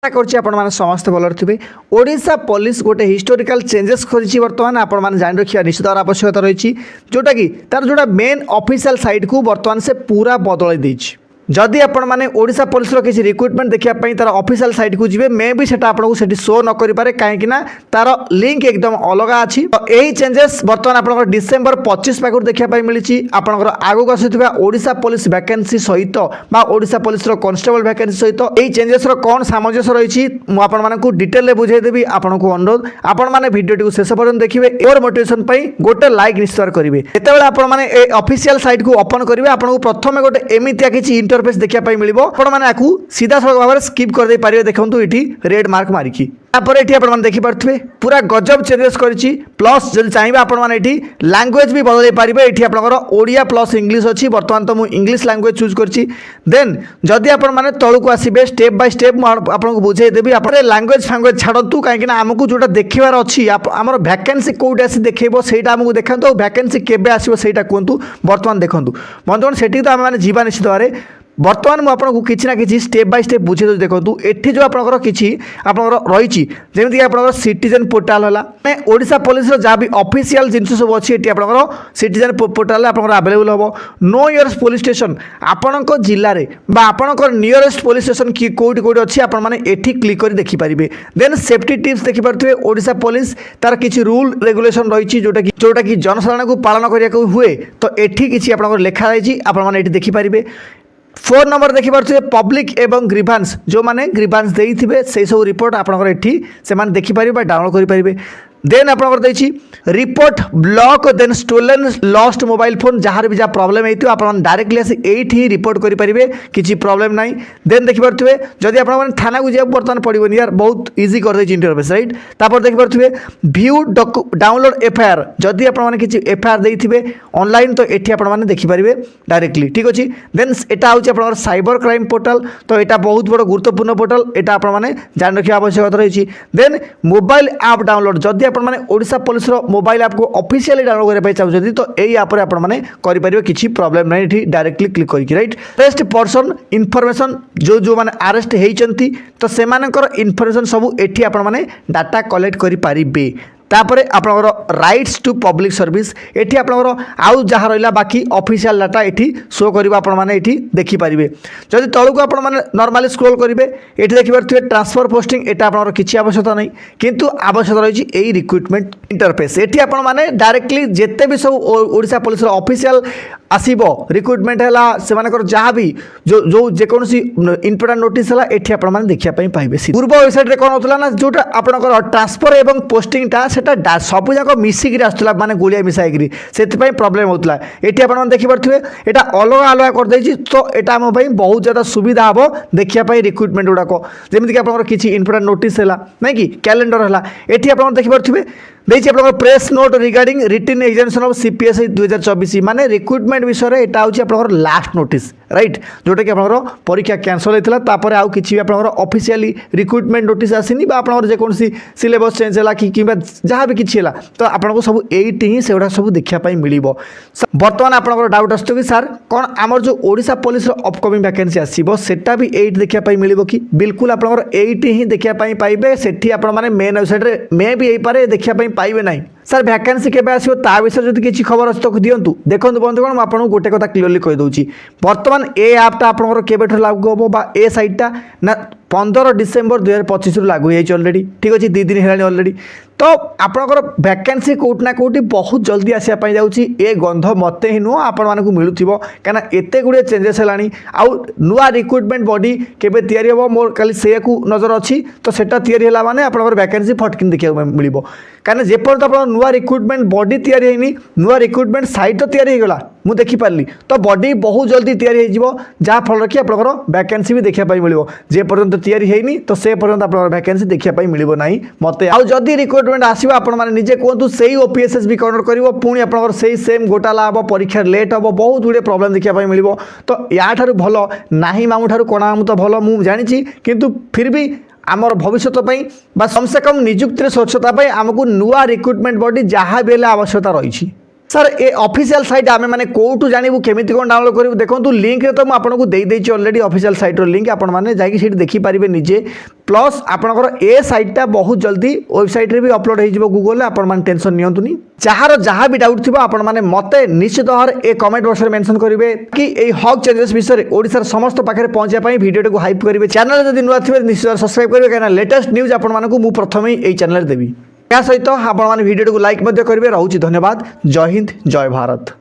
आशा करछि आपण माने समस्त भलर थिबे। ओडिशा पुलिस गोटे हिस्टोरिकल चेंजेस करिछि वर्तमान आपण माने जान रखिया निश्चित आवश्यकता रहिछि जोटा कि तार जोटा मेन ऑफिशियल साइट को वर्तमान से पूरा बदल दैछि। जदि आपण माने ओडिशा पुलिस रो किछि रिक्रुटमेंट देखिया पई तार ऑफिशियल साइट को जिवे मे भी सेटा आपन को सेठी शो न करि पारे काहे कि ना तार लिंक एकदम अलग अछि। तो एही चेंजेस वर्तमान आपण डिसेंबर 25 पाखुर देखिया पई मिलिछि। आपण आगु आसीथिबा ओडिशा पुलिस वैकेंसी सहित बा ओडिशा पुलिस रो कांस्टेबल वैकेंसी सहित एही चेंजेस रो कोन सामंजस्य रहिछि मु आपण माने को डिटेल ले बुझाई देबी। आपण को अनुरोध आपण माने वीडियो टी को शेष पर्यंत देखिबे और मोटिवेशन पई गोटे लाइक निश्चय करिवे। जेतेबेले आपण माने ए ऑफिशियल साइट को ओपन करिवे आपण को प्रथमे गोटे एमितिया किछि इंटरफेस देखिया पई मिलिबो। आपण माने आकु सीधा सड़क भाव स्किप कर दे पारिबे। देखंतु इठी रेड मार्क मारिकी तापर एठी आपण माने देखि पारथबे पूरा गजब चेंजेस करिछि। प्लस जदि चाहिबे आपण माने एठी लैंग्वेज भी बदलै पारिबे। एठी आपनकर ओडिया प्लस इंग्लिश अछि। वर्तमान तो मु इंग्लिश लैंग्वेज चूज करछि। देन जदि आपण माने तळुक आसीबे स्टेप बाय स्टेप मु आपन को बुझाई देबी। आपण लैंग्वेज फैंग्वेज छाडंतु काहे कि ना हमकु जोटा देखिबार अछि हमर वैकेंसी कोड आसी देखैबो सेटा हमकु देखंतु वैकेंसी केबे आसीबो सेटा कोंतु। वर्तमान देखंतु बंधुगण सेठी तो हम माने जीवा निश्चित बारे बर्तमान मुझे किसी ना कि स्टेप बाय स्टेप बुझे दूँ। देखो एठी जो आपंकर किसी आपंकर रही जमीक आप सिटीजन पोर्टाल है ओडिशा पुलिस जहाँ भी ऑफिशियल जिनस सब अच्छी एटी आपंकर सिटीजन पोर्टाल आपंकर अवेलेबल हम नो इयर्स पुलिस स्टेशन आपण जिले में आपंकर नियरेस्ट पुलिस स्टेशन कि कौटी कौटी अच्छी आपठी क्लिक कर देखिपारे। देन सेफ्टी टिप्स देखिपे ओडिशा पुलिस तार किसी रूल रेगुलेशन रही जोटा कि जनसाधारण को पालन करने हुए तो एठी किसी आप लिखाई आपने देखिपारे। 4 नंबर देखिपे पब्लिक एवं ग्रीभांस जो माने ग्रीभांस देइथिबे से सब रिपोर्ट आपनकर एठी से माने देखिपारे बा डाउनलोड करि पारिबे। देन आपनकर दैछि report block then stolen lost mobile phone जहार भी जा प्रॉब्लम हेतु आपन डायरेक्टली आसी एठी रिपोर्ट करि पारिबे किछि प्रॉब्लम नाही। देन देखि पारथुबे जदि आपन माने थाना को जे वर्तमान पडिबो यार बहुत इजी कर दैछि इंटरफेस राइट। तापर देखि पारथुबे व्यू डाउनलोड एफआईआर जदि आपन माने किछि एफआईआर देइथिबे ऑनलाइन तो एठी आपन माने देखि पारिबे डायरेक्टली ठीक अछि। देन एटा होछि आपन साइबर क्राइम पोर्टल तो एटा बहुत बड़ गुरुत्वपूर्ण पोर्टल एटा आपन माने जान रखिया आवश्यकता रहिछि। देन मोबाइल ऐप डाउनलोड जदि आपण माने ओडिशा पुलिस रो मोबाइल ऐप को ऑफिशियली डाउनलोड करे पय चाहउछथि तो एई ऐप रे आपण माने करि परिबे किछि प्रॉब्लम नै एठी डायरेक्टली क्लिक करिकि राइट। अरेस्ट पर्सन इन्फॉर्मेशन जो माने अरेस्ट हेइचंती तो सेमानकर इन्फॉर्मेशन सब एठी आपण माने डाटा कलेक्ट करि परिबे। तापरे आपनकर राइट्स टू पब्लिक सर्विस एठी आपनकर आउ जहाँ रहिला बाकी ऑफिशियल डाटा एठी शो करिबा आपण माने एठी देखि परिबे। जदि तळुक आपण माने नॉर्मली स्क्रॉल करिवे एठी देखि पारथिबे ट्रांसफर पोस्टिंग एटा आपनकर किछि आवश्यकता नै किंतु आवश्यकता रहिछि एई रिक्रुटमेंट इंटरफेस। एठी आपण माने डायरेक्टली जेते भी सब ओडिशा पुलिस रो ऑफिशियल आसीबो रिक्रुटमेंट हैला सेमानकर जहाँ भी जो जेकोनसी इंपोर्टेंट नोटिस हैला एठी आपण माने देखिया पई पाइबे। पूर्व वेबसाइट रे कोन होतला ना जोटा आपनकर ट्रांसफर एवं पोस्टिंग टा सेटा सब जाक मिसिक आसला माने गोलिया मिसाई से प्रॉब्लम होता है। ये आप देखिपे यहाँ अलग अलग कर देछि तो यहाँ आम बहुत ज़्यादा सुविधा हम देखापी रिक्रुटमेंट गुड़ाक जमीक आप किसी इंपोर्टेंट नोटिस है ना कि कैलेंडर है ये आप देखिपे देखिए आप press note regarding written examination of CPS 2024 माने रिक्रुटमेंट विषय यहाँ हूँ लास्ट नोटिस राइट जोटा कि आप परीक्षा कैंसल होता तापर आउ कि आप ऑफिशियली रिक्रुटमेंट नोटिस आसनी आप जेकोसी सिलेबस चेंज है कि जहाँ भी किसी है तो आपको सब एटी ही से सब देखापी मिल। बर्तमान आप डाउट आस कि सार कौन आमर जो ओडिशा पुलिस अपकमिंग वैकेंसी आसो सेटा भी एट देखापी मिल कि बिल्कुल आप एटी ही देखापी पाइबे। सेठी आप मेन वेबसाइट मे भी पारे देखापी पाइबे नहीं। सर वैकेंसी केबे आसीबो ता विषय जदि किछि खबर अछि तो दियंतु। देखंतु बंधुगण मैं आपको गोटे कथा क्लियरली कहि दउछि वर्तमान ए ऐपटा आपनकर केबेठो लागू होबो बा ए साइटटा ना 15 डिसेंबर 2025 रु लागू होई ऑलरेडी ठीक अछि 2 दिन हेलानी ऑलरेडी। तो आपनकर वैकेंसी कोट ना कोटी बहुत जल्दी आसिया पई जाउछि ए गंध मते ही नुह आपण मानकु मिलुथिबो काना एते गुडे चेंजेस हेलानी आउ नुआ रिक्रुटमेंट बॉडी केबे तयारी होबो मोर खाली सेयाकु नजर अछि तो सेटा तयारी होला माने आपनकर वैकेंसी फटकिन देखिया मिलिबो काना जे पर आपण नुआ रिक्रुटमेंट बॉडी तयारी हेनी नुआ रिक्रुटमेंट साइट तो तयारी हेगला मु देखि पारली तो बॉडी बहुत जल्दी तयारी हेजिबो जा फल रखि आपनकर वैकेंसी भी देखिया पई मिलिबो। जे पर्यंत तयारी हेनी तो से पर्यंत आपनकर वैकेंसी देखिया पई मिलिबो नाही मते आउ जदी रिक्रुटमेंट आसीबो आपण माने निजे कोंतु सेही ओपीएसएस भी कन्वर्ट करिवो पुणी आपनकर सेही सेम गोटाला हबो परीक्षा लेट हबो बहुत गुडे प्रॉब्लम देखिया पई मिलिबो। तो या ठारु भलो नाही मामु ठारु कोना मु तो भलो मु जानिछि किंतु फिर भी आमर भविष्य कम से कम निजुक्ति स्वच्छता आमको नुआ रिक्रुटमेंट बॉडी जहाँ भी आवश्यकता रही सर ए ऑफिशियल साइट आम मैंने कौटू जानू केमी कौन डाउनलोड करूँ देखो लिंक तो मुझे देदेची अलरेडी ऑफिशियल साइट्र लिंक आपने जाकि देखिपारे निजे प्लस आपंकर ए साइटा बहुत जल्दी वेबसाइट भी अपलोड हो गूगल आपने टेंशन नियंतुनी जार जहाँ भी डाउट थी आपने मत निश्चित भाव ए कमेंट बॉक्स में मेंशन करेंगे कि ये हक चेंजेस विषय में ओडिशार समस्त पाखे पहुंचाई भिडियो को हाइप करेंगे चैनल जब नुआ थे निश्चित सब्सक्राइब करेंगे कहीं लेटेस्ट न्यूज आपको प्रथम ही चैनल देवी या सहित आपण मैंने भिडियो को लाइक करेंगे। रोचे धन्यवाद। जय हिंद जय भारत।